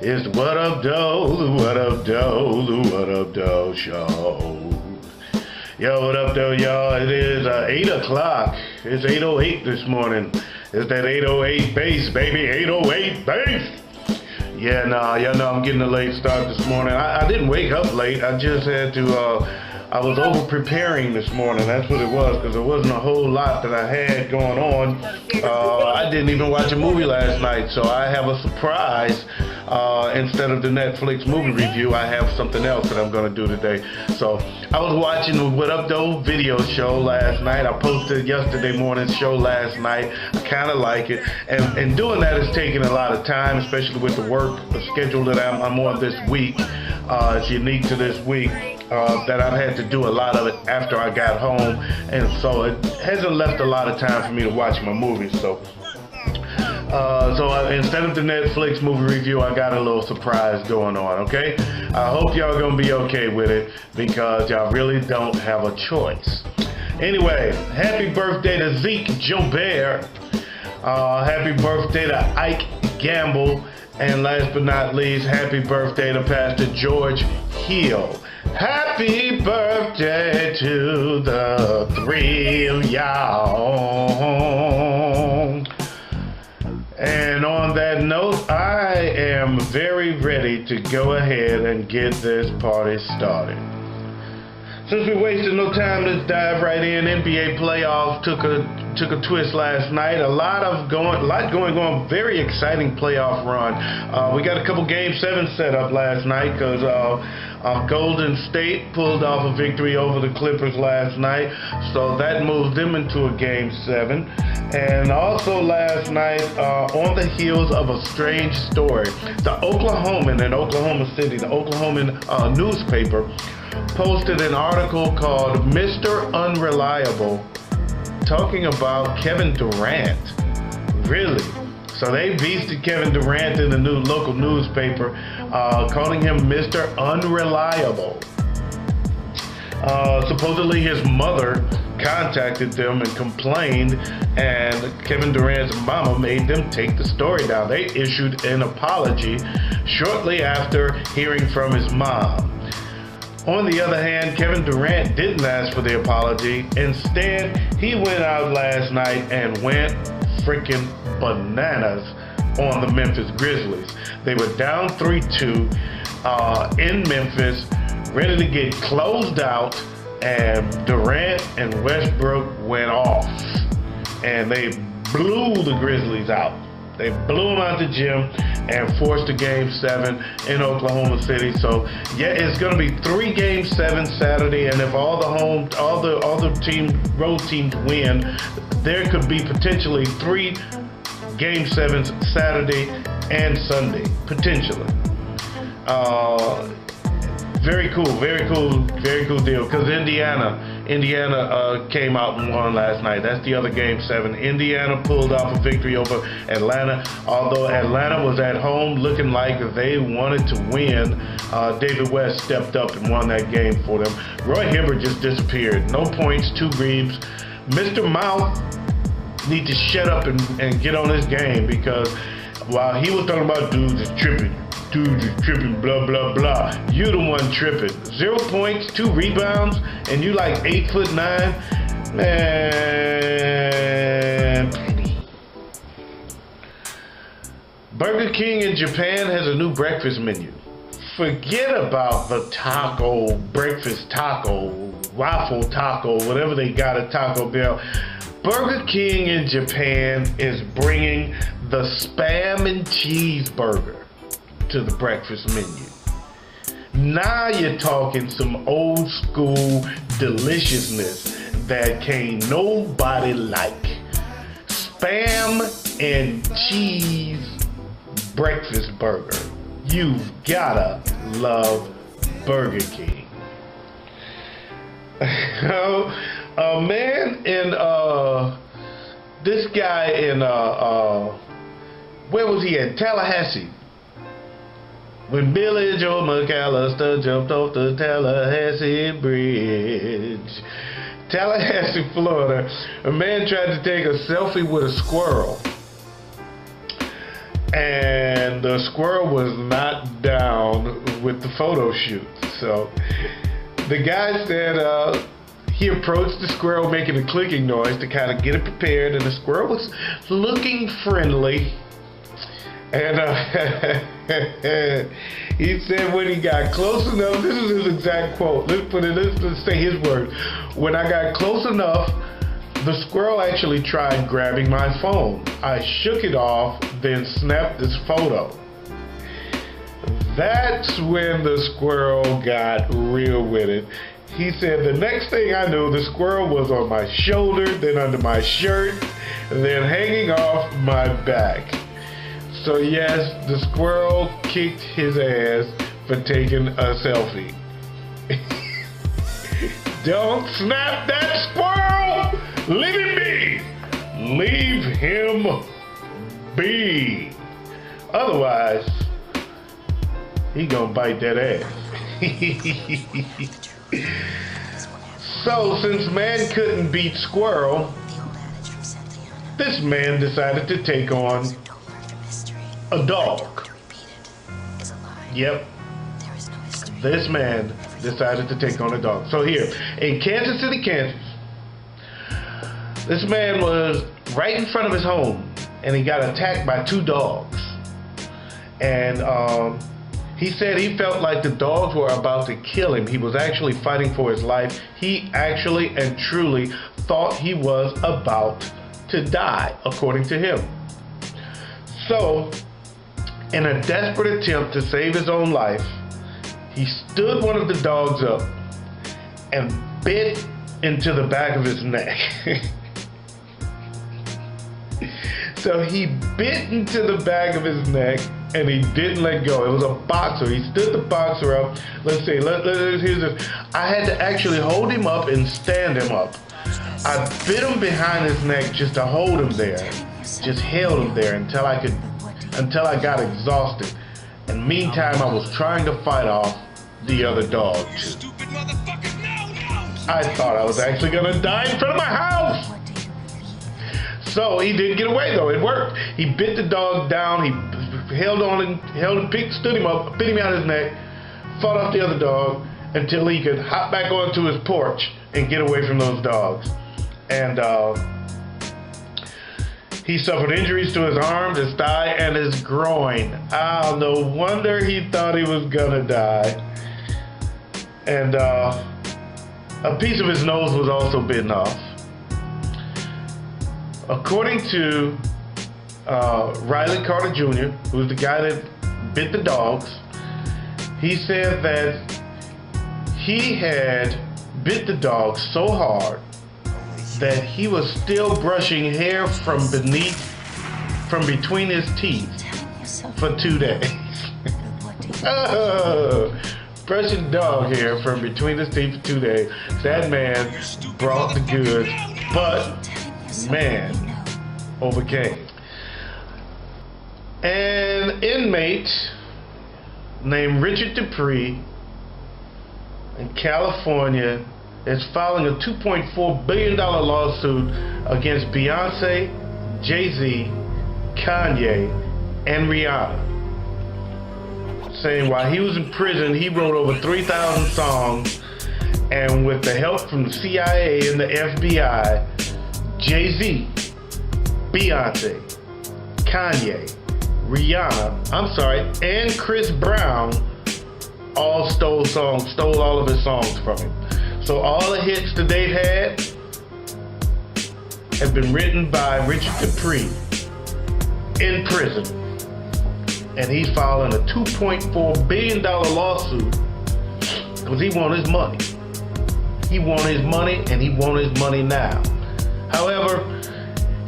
It's the What Up Doe, the What Up Doe, the What Up Doe show. Yo, what up, Doe, y'all? It is 8 o'clock. It's 8:08 this morning. It's that 808 bass, baby, 808 bass. Yeah, nah, y'all know I'm getting a late start this morning. I didn't wake up late. I just had to, I was over preparing this morning. That's what it was, because there wasn't a whole lot that I had going on. I didn't even watch a movie last night, so I have a surprise. Instead of the Netflix movie review, I have something else that I'm going to do today. So I was watching the What Up Doe video show last night. I posted yesterday morning's show last night. I kind of like it. And doing that is taking a lot of time, especially with the work schedule that I'm on this week. It's unique to this week. That I've had to do a lot of it after I got home, and so it hasn't left a lot of time for me to watch my movies. So instead of the Netflix movie review, I got a little surprise going on, okay? I hope y'all gonna be okay with it, because y'all really don't have a choice. Anyway, happy birthday to Zeke Jobert. Happy birthday to Ike Gamble. And last but not least, happy birthday to Pastor George Hill. Happy birthday to the three of y'all. And on that note, I am very ready to go ahead and get this party started. Since we wasted no time, let's dive right in. NBA playoffs took a twist last night. A lot going on. Very exciting playoff run. We got a couple Game 7 set up last night, because Golden State pulled off a victory over the Clippers last night, so that moved them into a Game 7. And also last night, on the heels of a strange story, the Oklahoman in Oklahoma City, the Oklahoman newspaper, posted an article called Mr. Unreliable, talking about Kevin Durant. Really? So they beasted Kevin Durant in the new local newspaper, calling him Mr. Unreliable. Supposedly his mother contacted them and complained, and Kevin Durant's mama made them take the story down. They issued an apology shortly after hearing from his mom. On the other hand, Kevin Durant didn't ask for the apology. Instead, he went out last night and went freaking bananas on the Memphis Grizzlies. They were down 3-2 in Memphis, ready to get closed out, and Durant and Westbrook went off, and they blew the Grizzlies out. They blew them out the gym and forced a Game 7 in Oklahoma City. So yeah, it's going to be 3 Game 7 Saturday, and if all the road teams win, there could be potentially 3 Game 7s Saturday and Sunday, potentially. Very cool deal, because Indiana came out and won last night. That's the other Game 7. Indiana pulled off a victory over Atlanta. Although Atlanta was at home looking like they wanted to win, David West stepped up and won that game for them. Roy Hibbert just disappeared. No points, 2 reads. Mr. Mouth need to shut up and get on this game, because while he was talking about dudes is tripping, blah, blah, blah, you the one tripping. 0 points, 2 rebounds, and you like 8'9", man. Burger King in Japan has a new breakfast menu. Forget about the taco, breakfast taco, waffle taco, whatever they got at Taco Bell. Burger King in Japan is bringing the Spam and Cheeseburger to the breakfast menu. Now you're talking some old school deliciousness that can't nobody like. Spam and cheese breakfast burger. You've gotta love Burger King. A man in this guy in where was he at? Tallahassee. When Billy Joe McAllister jumped off the Tallahassee Bridge. Tallahassee, Florida, a man tried to take a selfie with a squirrel. and the squirrel was not down with the photo shoot. So the guy said he approached the squirrel making a clicking noise to kind of get it prepared, and the squirrel was looking friendly. And he said when he got close enough, this is his exact quote, let's say his words. When I got close enough, the squirrel actually tried grabbing my phone. I shook it off, then snapped this photo. That's when the squirrel got real with it. He said the next thing I knew, the squirrel was on my shoulder, then under my shirt, then hanging off my back. So yes, the squirrel kicked his ass for taking a selfie. Don't snap that squirrel! Leave him be! Leave him be! Otherwise, he gonna bite that ass. So, since man couldn't beat squirrel, this man decided to take on a dog. Yep. This man decided to take on a dog. So here, in Kansas City, Kansas, this man was right in front of his home, and he got attacked by two dogs. And he said he felt like the dogs were about to kill him. He was actually fighting for his life. He actually and truly thought he was about to die, according to him. So, in a desperate attempt to save his own life, he stood one of the dogs up and bit into the back of his neck. So he bit into the back of his neck and he didn't let go. It was a boxer. He stood the boxer up. Let's see. Here's this. I had to actually hold him up and stand him up. I bit him behind his neck just to hold him there. Just held him there until I got exhausted. And meantime, I was trying to fight off the other dog too. I thought I was actually gonna die in front of my house. So he did get away though. It worked. He bit the dog down. He held him, stood him up, bit him out of his neck, fought off the other dog until he could hop back onto his porch and get away from those dogs. And he suffered injuries to his arm, his thigh, and his groin. Ah, no wonder he thought he was gonna die. And a piece of his nose was also bitten off. According to Riley Carter Jr., who was the guy that bit the dogs, he said that he had bit the dog so hard that he was still brushing hair from between his teeth for 2 days. Brushing dog hair from between his teeth for 2 days. That man brought the goods, but man overcame. An inmate named Richard Dupree in California is filing a $2.4 billion lawsuit against Beyonce, Jay-Z, Kanye, and Rihanna, saying while he was in prison, he wrote over 3,000 songs, and with the help from the CIA and the FBI, Jay-Z, Beyonce, Kanye, Rihanna, and Chris Brown all stole all of his songs from him. So all the hits that they've had have been written by Richard Dupree in prison. And he's filing a $2.4 billion lawsuit because he wants his money. He wants his money, and he wants his money now. However,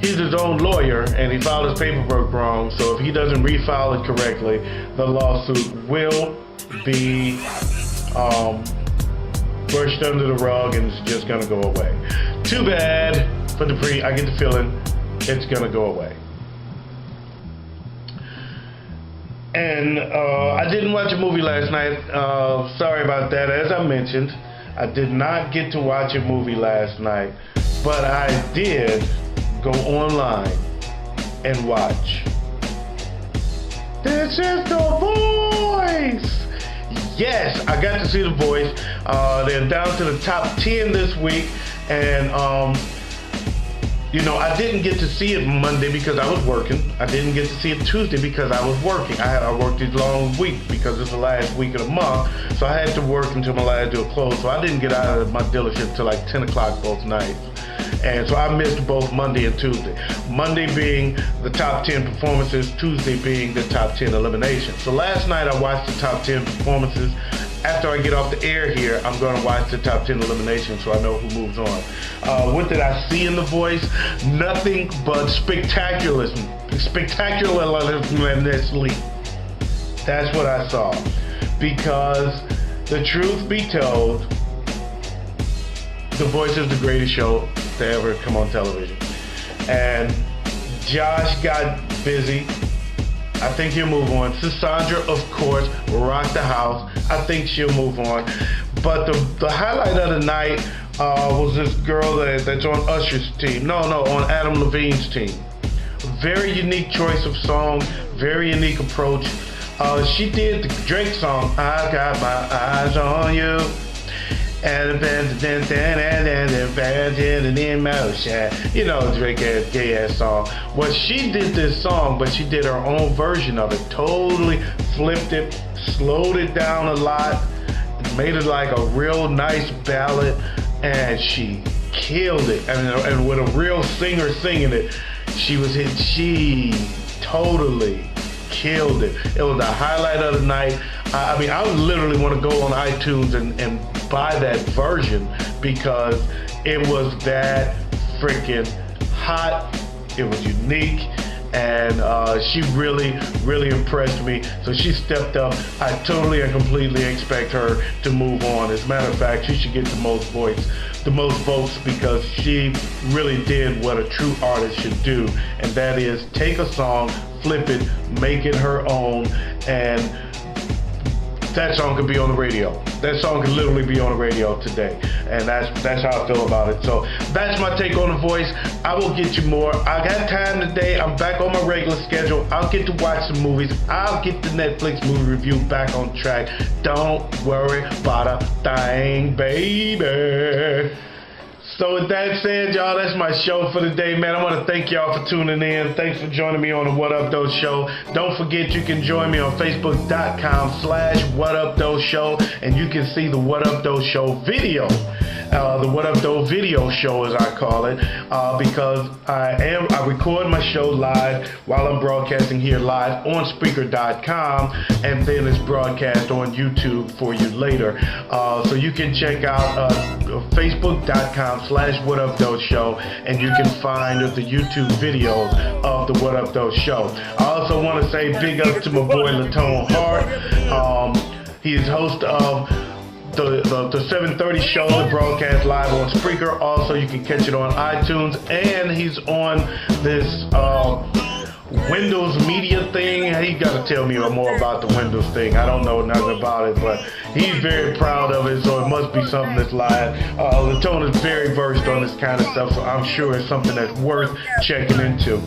he's his own lawyer, and he filed his paperwork wrong, so if he doesn't refile it correctly, the lawsuit will be brushed under the rug, and it's just gonna go away. Too bad for Dupree. I get the feeling it's gonna go away. And I didn't watch a movie last night. Sorry about that. As I mentioned, I did not get to watch a movie last night, but I did go online and watch This is The Voice. Yes, I got to see The Voice. They're down to the top 10 this week, and I didn't get to see it Monday because I was working. I didn't get to see it Tuesday because I was working. I worked this long week because it's the last week of the month, so I had to work until my last day was closed. So I didn't get out of my dealership till like 10 o'clock both nights. And so I missed both Monday and Tuesday. Monday being the top 10 performances, Tuesday being the top 10 eliminations. So last night I watched the top 10 performances. After I get off the air here, I'm going to watch the top 10 eliminations so I know who moves on. What did I see in The Voice? Nothing but spectacularly. That's what I saw. Because the truth be told, The Voice is the greatest show to ever come on television. And Josh got busy. I think he'll move on. Cassandra, of course, rocked the house. I think she'll move on. But the highlight of the night was this girl that's on Usher's team. No, on Adam Levine's team. Very unique choice of song. Very unique approach. She did the Drake song, I Got My Eyes on You. And in motion. Drake ass gay ass song. Well, she did this song, but she did her own version of it. Totally flipped it, slowed it down a lot, made it like a real nice ballad, and she killed it. And with a real singer singing it, she totally killed it. It was the highlight of the night. I would literally want to go on iTunes and buy that version because it was that freaking hot. It was unique, and she really, really impressed me. So she stepped up. I totally and completely expect her to move on. As a matter of fact, she should get the most votes because she really did what a true artist should do, and that is take a song, flip it, make it her own, and that song could be on the radio. That song could literally be on the radio today. And that's how I feel about it. So that's my take on The Voice. I will get you more. I got time today. I'm back on my regular schedule. I'll get to watch some movies. I'll get the Netflix movie review back on track. Don't worry about a thing, baby. So with that said, y'all, that's my show for the day, man. I want to thank y'all for tuning in. Thanks for joining me on the What Up Doe Show. Don't forget you can join me on Facebook.com/WhatUpDoe Show, and you can see the What Up Doe Show video. The What Up Doe video show, as I call it, because I record my show live while I'm broadcasting here live on Spreaker.com, and then it's broadcast on YouTube for you later. So you can check out Facebook.com/WhatUpDoe Show, and you can find the YouTube videos of the What Up Doe Show. I also want to say big up to my boy Latone Heart. He is host of the 7:30 show that broadcast live on Spreaker. Also, you can catch it on iTunes, and he's on this Windows media thing. He got to tell me more about the Windows thing. I don't know nothing about it, but he's very proud of it, so it must be something that's live. Latone is very versed on this kind of stuff, so I'm sure it's something that's worth checking into.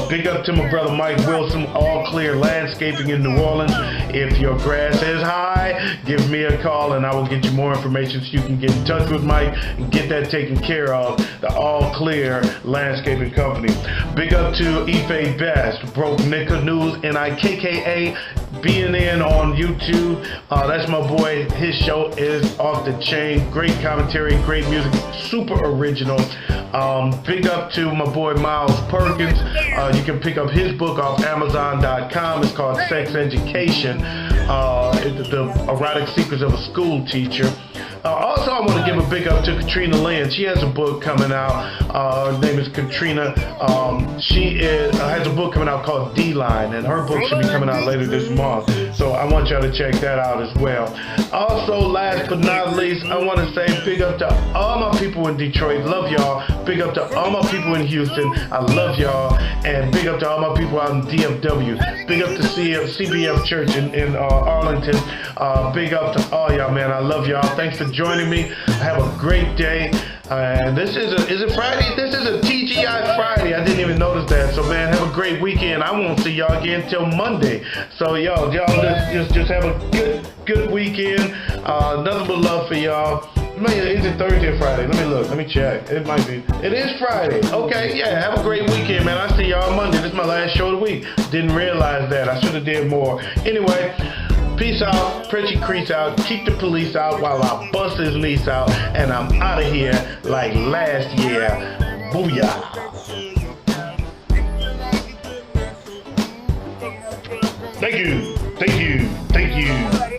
Big up to my brother Mike Wilson, All Clear Landscaping in New Orleans. If your grass is high, give me a call and I will get you more information so you can get in touch with Mike and get that taken care of. The All Clear Landscaping Company. Big up to Ife Best, Broke Nikka News, Nikka, BNN on YouTube. That's my boy. His show is off the chain. Great commentary, great music, super original. Big up to my boy Miles Perkins. You can pick up his book off Amazon.com. It's called Sex Education, the Erotic Secrets of a School Teacher. Also, I want to give a big up to Katrina Lynn. She has a book coming out. Her name is Katrina. She has a book coming out called D-Line, and her book should be coming out later this month. So I want y'all to check that out as well. Also, last but not least, I want to say big up to all my people in Detroit. Love y'all. Big up to all my people in Houston. I love y'all. And big up to all my people out in DFW. Big up to CBF Church in Arlington. Big up to all y'all, man. I love y'all. Thanks for joining me. Have a great day. And is it Friday? This is a TGI Friday. I didn't even notice that. So man, have a great weekend. I won't see y'all again till Monday. So y'all just have a good weekend. Nothing but love for y'all. Is it Thursday or Friday? Let me look. Let me check. It might be. It is Friday. Okay, yeah. Have a great weekend, man. I'll see y'all Monday. This is my last show of the week. Didn't realize that. I should have did more. Anyway, peace out. Pretty crease out. Keep the police out while I bust his niece out. And I'm out of here like last year. Booyah. Thank you. Thank you. Thank you.